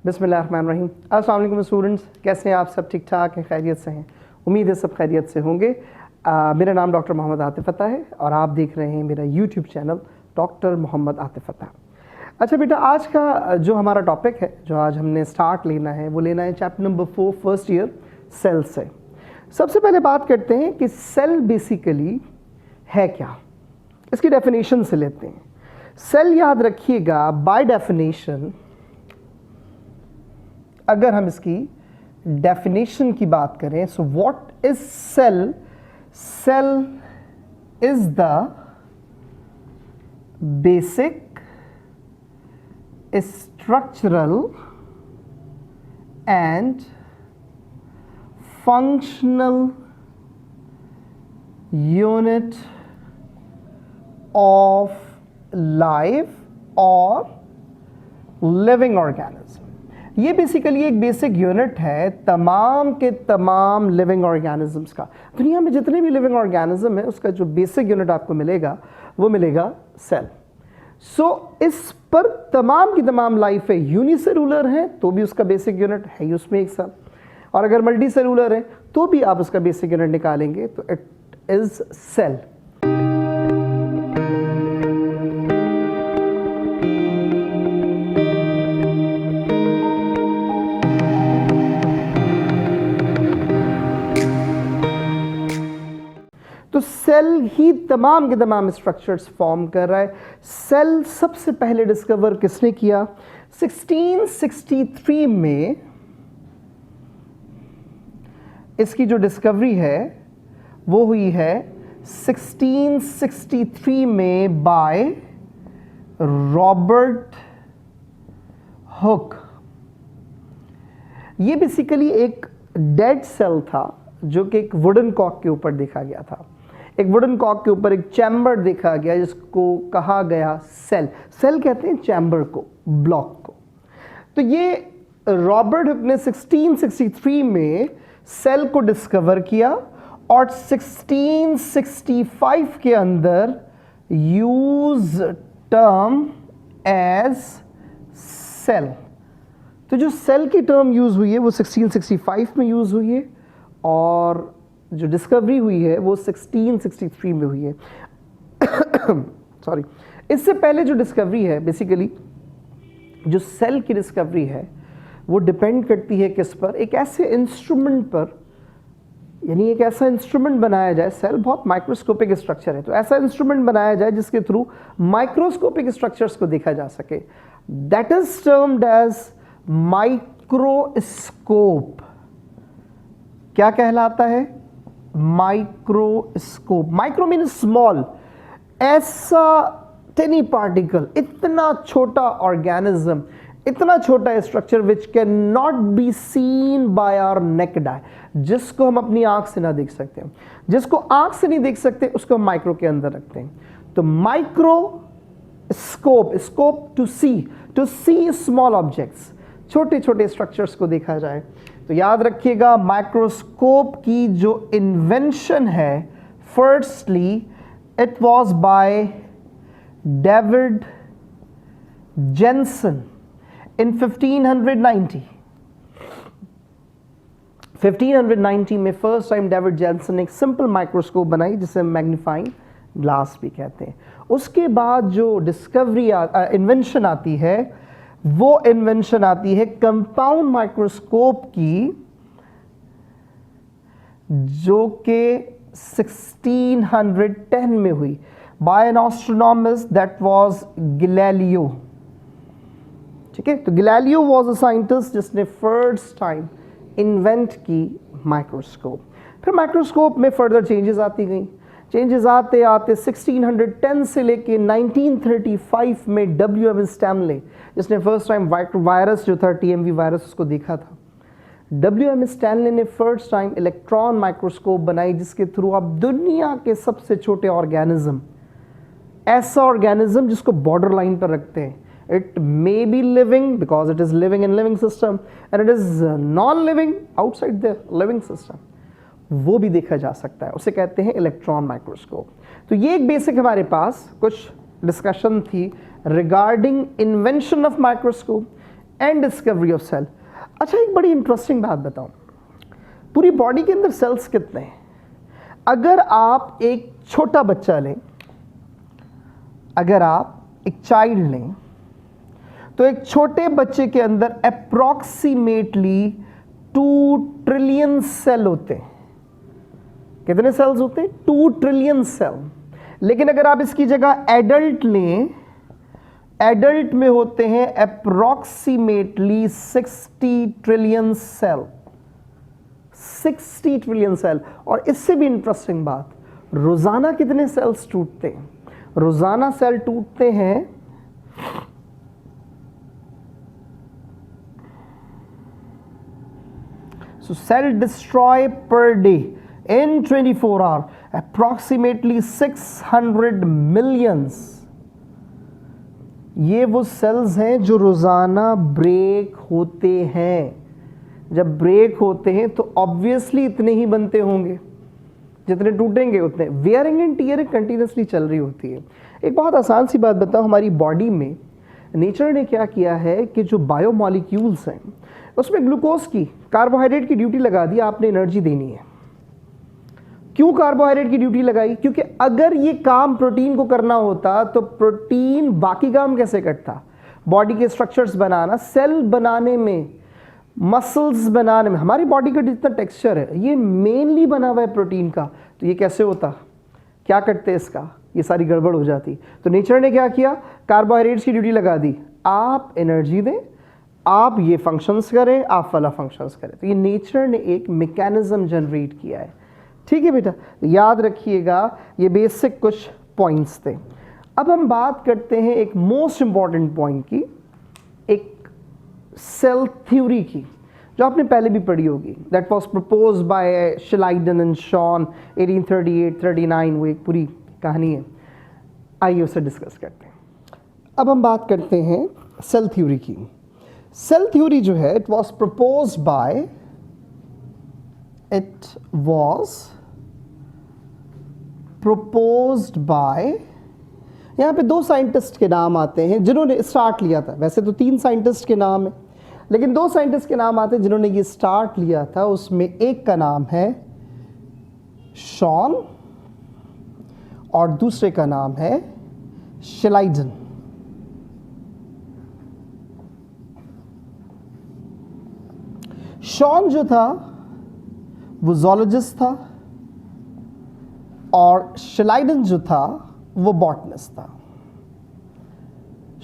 बिस्मिल्लाहिर्रहमानिर्रहीम। अस्सलाम वालेकुम स्टूडेंट्स, कैसे हैं आप? सब ठीक ठाक हैं, खैरियत से हैं? उम्मीद है सब खैरियत से होंगे। मेरा नाम डॉक्टर मोहम्मद आतिफ अता है और आप देख रहे हैं मेरा YouTube channel doctor Mohammad Atif Ata. अच्छा बेटा, आज का जो हमारा टॉपिक है, जो आज हमने स्टार्ट लेना है, वो लेना है chapter number 4 first year cell से। सबसे पहले बात करते हैं कि सेल बेसिकली है क्या, इसकी डेफिनेशन से लेते हैं। सेल याद रखिएगा, बाय डेफिनेशन अगर हम इसकी डेफिनेशन की बात करें, so what is cell? Cell is the basic structural and functional unit of life or living organism। ये बेसिकली एक बेसिक यूनिट है तमाम के तमाम लिविंग ऑर्गेनिजम्स का। दुनिया में जितने भी लिविंग ऑर्गेनिज्म है उसका जो बेसिक यूनिट आपको मिलेगा वो मिलेगा सेल। सो इस पर तमाम की तमाम लाइफ है। यूनिसेलुलर है तो भी उसका बेसिक यूनिट है उसमें एक सेल, और अगर मल्टी सेलुलर है तो भी आप उसका बेसिक यूनिट निकालेंगे तो इट इज सेल। तो सेल ही तमाम के तमाम स्ट्रक्चर्स फॉर्म कर रहा है। सेल सबसे पहले डिस्कवर किसने किया? 1663 में इसकी जो डिस्कवरी है वो हुई है 1663 में बाय रॉबर्ट हुक। ये बेसिकली एक डेड सेल था जो कि एक वुडन कॉक के ऊपर देखा गया था। एक वुडन कॉक के ऊपर एक चैम्बर देखा गया जिसको कहा गया सेल। सेल कहते हैं चैम्बर को, ब्लॉक को। तो ये रॉबर्ट हुक ने 1663 में सेल को डिस्कवर किया और 1665 के अंदर यूज टर्म एज सेल। तो जो सेल की टर्म यूज हुई है वो 1665 में यूज हुई है और जो डिस्कवरी हुई है वो 1663 में हुई है। सॉरी, इससे पहले जो डिस्कवरी है, बेसिकली जो सेल की डिस्कवरी है वो डिपेंड करती है किस पर? एक ऐसे इंस्ट्रूमेंट पर, यानी एक ऐसा इंस्ट्रूमेंट बनाया जाए। सेल बहुत माइक्रोस्कोपिक स्ट्रक्चर है, तो ऐसा इंस्ट्रूमेंट बनाया जाए जिसके थ्रू माइक्रोस्कोपिक स्ट्रक्चर्स को देखा जा सके। That is termed as microscope. क्या कहलाता है? माइक्रोस्कोप। माइक्रो मीन स्मॉल, ऐसा टिनी पार्टिकल, इतना छोटा ऑर्गेनिज्म, इतना छोटा structure which can not be seen by our naked eye, जिसको हम अपनी आंख से ना देख सकते हैं। जिसको आंख से नहीं देख सकते उसको हम माइक्रो के अंदर रखते हैं। तो microscope, scope to see small objects, छोटे छोटे स्ट्रक्चर्स को देखा जाए। तो याद रखिएगा, माइक्रोस्कोप की जो इन्वेंशन है, firstly it was by David Janssen in 1590 में फर्स्ट टाइम डेविड जेनसन ने एक सिंपल माइक्रोस्कोप बनाई जिसे मैग्नीफाइंग ग्लास भी कहते हैं। उसके बाद जो डिस्कवरी इन्वेंशन आती है वो इन्वेंशन आती है कंपाउंड माइक्रोस्कोप की, जो कि 1610 में हुई by an astronomer that was Galileo. ठीक है, तो गैलीलियो वाज अ साइंटिस्ट जिसने फर्स्ट टाइम इन्वेंट की माइक्रोस्कोप। फिर माइक्रोस्कोप में फर्दर चेंजेस आती गई। चेंजेस आते आते 1610 से लेके 1935 में WM स्टैनले, जिसने फर्स्ट टाइम वायरस जो था TMV वायरस उसको देखा था, WM स्टैनले ने फर्स्ट टाइम इलेक्ट्रॉन माइक्रोस्कोप बनाई जिसके थ्रू आप दुनिया के सबसे छोटे ऑर्गेनिज्म, ऐसा ऑर्गेनिज्म जिसको बॉर्डर लाइन पर रखते हैं, it may be living because it is living in living system and it is non living outside the living system, वो भी देखा जा सकता है। उसे कहते हैं इलेक्ट्रॉन माइक्रोस्कोप। तो ये एक बेसिक हमारे पास कुछ डिस्कशन थी regarding invention of microscope, and discovery of cell. अच्छा, एक बड़ी इंटरेस्टिंग बात बताऊं, पूरी बॉडी के अंदर सेल्स कितने हैं? अगर आप एक छोटा बच्चा लें, अगर आप एक चाइल्ड लें, तो एक छोटे बच्चे के अंदर अप्रॉक्सीमेटली 2 ट्रिलियन सेल होते हैं। कितने सेल्स होते हैं? 2 ट्रिलियन सेल। लेकिन अगर आप इसकी जगह एडल्ट लें, एडल्ट में होते हैं approximately 60 trillion cell. 60 trillion cell. और इससे भी इंटरेस्टिंग बात, रोजाना कितने सेल्स टूटते हैं? रोजाना सेल टूटते हैं so cell destroy per day in 24 hour approximately 600 millions। ये वो सेल्स हैं जो रोजाना ब्रेक होते हैं। जब ब्रेक होते हैं तो ऑब्वियसली इतने ही बनते होंगे, जितने टूटेंगे उतने। वेयरिंग एंड टीयरिंग कंटिन्यूसली चल रही होती है। एक बहुत आसान सी बात बताऊं, हमारी बॉडी में नेचर ने क्या किया है कि जो बायोमॉलिक्यूल्स हैं उसमें ग्लूकोज की, कार्बोहाइड्रेट की ड्यूटी लगा दी, आपने एनर्जी देनी है। क्यों कार्बोहाइड्रेट की ड्यूटी लगाई? क्योंकि अगर ये काम प्रोटीन को करना होता तो प्रोटीन बाकी काम कैसे करता? बॉडी के स्ट्रक्चर्स बनाना, सेल बनाने में, मसल्स बनाने में। हमारी बॉडी का जितना टेक्सचर है ये मेनली बना हुआ है प्रोटीन का, तो ये कैसे होता? क्या करते इसका? ये सारी गड़बड़ हो जाती। तो नेचर ने क्या किया? कार्बोहाइड्रेट्स की ड्यूटी लगा दी, आप एनर्जी दें, आप ये फंक्शंस करें, आप वाला फंक्शंस करें। तो ये नेचर ने एक मैकेनिज्म जनरेट किया है। ठीक है बेटा, तो याद रखिएगा, ये बेसिक कुछ पॉइंट्स थे। अब हम बात करते हैं एक मोस्ट इंपॉर्टेंट पॉइंट की, एक सेल थ्योरी की, जो आपने पहले भी पढ़ी होगी। That was proposed by Schleiden and Schwann 1838-39। वो एक पूरी कहानी है, आइए उसे डिस्कस करते हैं। अब हम बात करते हैं सेल थ्योरी की। सेल थ्योरी जो है, इट वाज प्रपोज्ड बाय यहाँ पे 2 साइंटिस्ट के नाम आते हैं जिन्होंने स्टार्ट लिया था। वैसे तो 3 साइंटिस्ट के नाम है, लेकिन 2 साइंटिस्ट के नाम आते हैं जिन्होंने ये स्टार्ट लिया था। उसमें एक का नाम है शॉन और दूसरे का नाम है शिलाइडन। शॉन जो था वो ज़ूलॉजिस्ट था और शिलाइडन जो था वो बॉटनिस्ट था।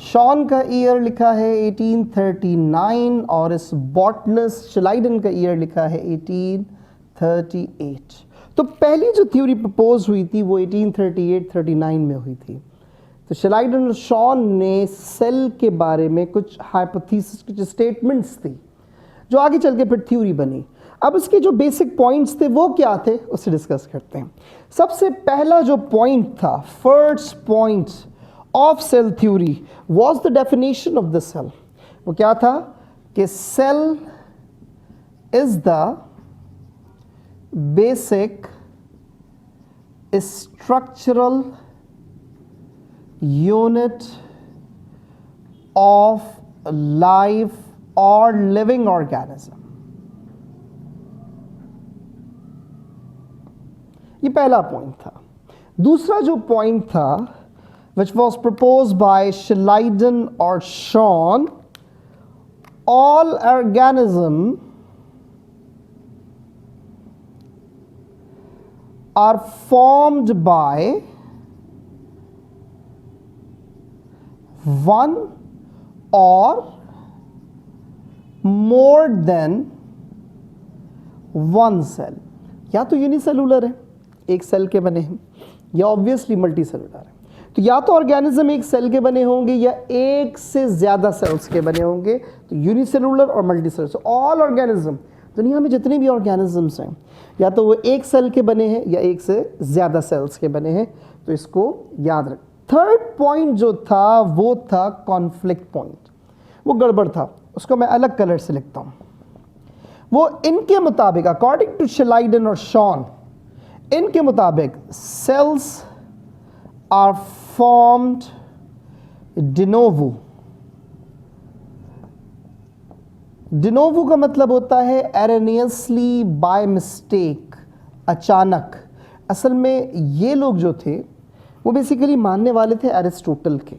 शॉन का ईयर लिखा है 1839 और इस बॉटनिस्ट शिलाइडन का ईयर लिखा है 1838। तो पहली जो थ्योरी प्रपोज हुई थी वो 1838-39 में हुई थी। तो शिलाइडन और शॉन ने सेल के बारे में कुछ हाइपोथेसिस, कुछ स्टेटमेंट्स थी जो आगे चल के फिर थ्योरी बनी। अब इसके जो बेसिक पॉइंट्स थे वो क्या थे, उसे डिस्कस करते हैं। सबसे पहला जो पॉइंट था, first point of cell theory was the definition of the cell. वो क्या था कि cell is the basic structural unit of life और लिविंग ऑर्गेनिज्म। ये पहला पॉइंट था। दूसरा जो पॉइंट था, which was proposed by Schleiden or Shawn, all organisms are formed by one or more than one cell। या तो यूनिसेलुलर है, एक सेल के बने हैं, या ऑब्वियसली मल्टी सेलुलर है। तो या तो ऑर्गेनिज्म एक सेल के बने होंगे या एक से ज्यादा सेल्स के बने होंगे, तो यूनिसेलुलर और मल्टी सेलुलर। ऑल ऑर्गेनिज्म, दुनिया में जितने भी ऑर्गेनिजम्स हैं, या तो वो एक सेल के बने हैं या एक से ज्यादा सेल्स के बने हैं। तो इसको याद रख। थर्ड पॉइंट जो था वो था कॉन्फ्लिक्ट पॉइंट। वो गड़बड़ था, उसको मैं अलग कलर से लिखता हूं। वो इनके मुताबिक, अकॉर्डिंग टू शिलाइडन और शॉन, इनके मुताबिक cells are formed de novo, 1 or more than 1 cell। या तो यूनिसेलुलर है, एक सेल के बने हैं, या ऑब्वियसली मल्टी सेलुलर है। तो या तो ऑर्गेनिज्म एक सेल के बने होंगे या एक से ज्यादा सेल्स के बने होंगे, तो यूनिसेलुलर और मल्टी सेलुलर। ऑल ऑर्गेनिज्म, दुनिया में जितने भी ऑर्गेनिजम्स हैं, या तो वो एक सेल के बने हैं या एक से ज्यादा सेल्स के बने हैं। तो इसको याद रख। थर्ड पॉइंट जो था वो था कॉन्फ्लिक्ट पॉइंट। वो गड़बड़ था, उसको मैं अलग कलर से लिखता हूं। वो डिनोवो का मतलब होता है एरेनियसली बाय मिस्टेक, अचानक। असल में ये लोग जो थे वो बेसिकली मानने वाले थे एरिस्टोटल के,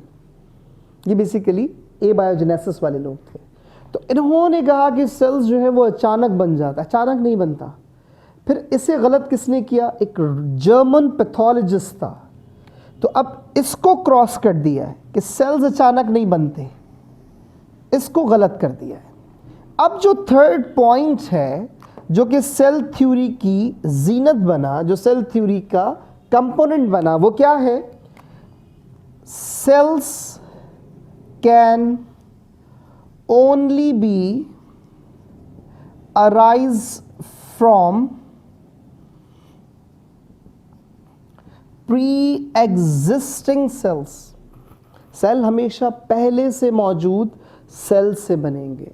ये बेसिकली एबायोजेनेसिस वाले लोग थे। तो इन्होंने कहा कि सेल्स जो है वो अचानक बन जाता है, अचानक नहीं बनता। फिर इसे गलत किसने किया? एक जर्मन पैथोलॉजिस्ट था। तो अब इसको क्रॉस कर दिया है कि सेल्स अचानक नहीं बनते, इसको गलत कर दिया है। अब जो थर्ड पॉइंट है जो कि सेल थ्योरी की जीनत बना, जो सेल थ्योरी का कंपोनेंट बना, वो क्या है? Cells can only be arise from pre existing cells. Cell हमेशा पहले से मौजूद सेल से बनेंगे।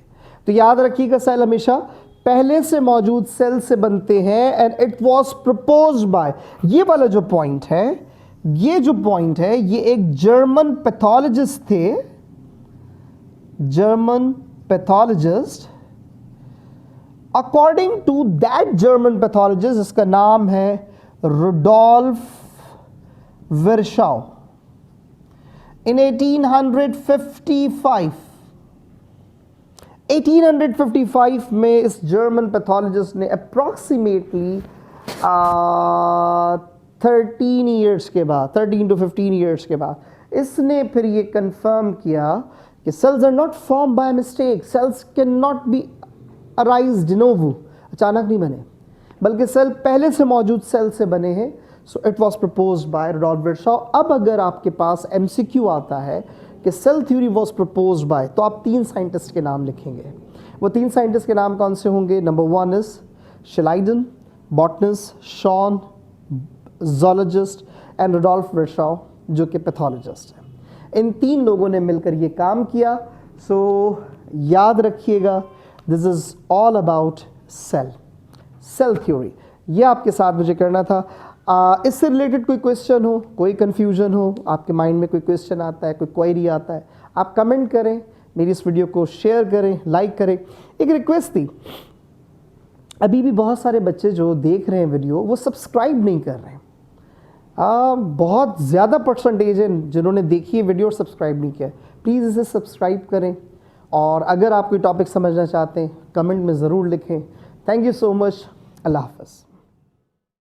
तो याद रखिएगा, सेल हमेशा पहले से मौजूद सेल से बनते हैं। And it was proposed bye, ये वाला जो पॉइंट है, ये जो पॉइंट है, ये एक जर्मन पैथोलॉजिस्ट थे, German pathologist. According to that German pathologist, इसका नाम है रुडोल्फ विरशाउ, इन 1855 में इस जर्मन पैथोलॉजिस्ट ने अप्रॉक्सीमेटली 13 ईयर्स के बाद, 13 to 15 ईयर्स के बाद, इसने फिर ये कंफर्म किया कि cells are not form by mistake, cells can not be arise de novo, अचानक नहीं बने, बल्कि सेल पहले से मौजूद सेल से बने हैं। So it was proposed by Rudolf Virchow. अब अगर आपके पास MCQ आता है कि cell theory was proposed by, तो आप 3 साइंटिस्ट के नाम लिखेंगे। वो 3 साइंटिस्ट के नाम कौन से होंगे? Number 1 is Schleiden, botanist, Schwann zoologist, and Rudolf Virchow जो कि पैथोलॉजिस्ट है। इन 3 लोगों ने मिलकर ये काम किया। सो याद रखिएगा, this is all about cell theory. ये आपके साथ मुझे करना था। इससे रिलेटेड कोई क्वेश्चन हो, कोई कन्फ्यूजन हो, आपके माइंड में कोई क्वेश्चन आता है, कोई क्वेरी आता है, आप कमेंट करें, मेरी इस वीडियो को शेयर करें, लाइक करें। एक रिक्वेस्ट थी, अभी भी बहुत सारे बच्चे जो देख रहे हैं वीडियो, वो सब्सक्राइब नहीं कर रहे हैं। बहुत ज़्यादा परसेंटेज है जिन्होंने देखी है वीडियो और सब्सक्राइब नहीं किया। प्लीज़ इसे सब्सक्राइब करें, और अगर आप कोई टॉपिक समझना चाहते हैं कमेंट में ज़रूर लिखें। Thank you so much. अल्लाह हाफ़िज़।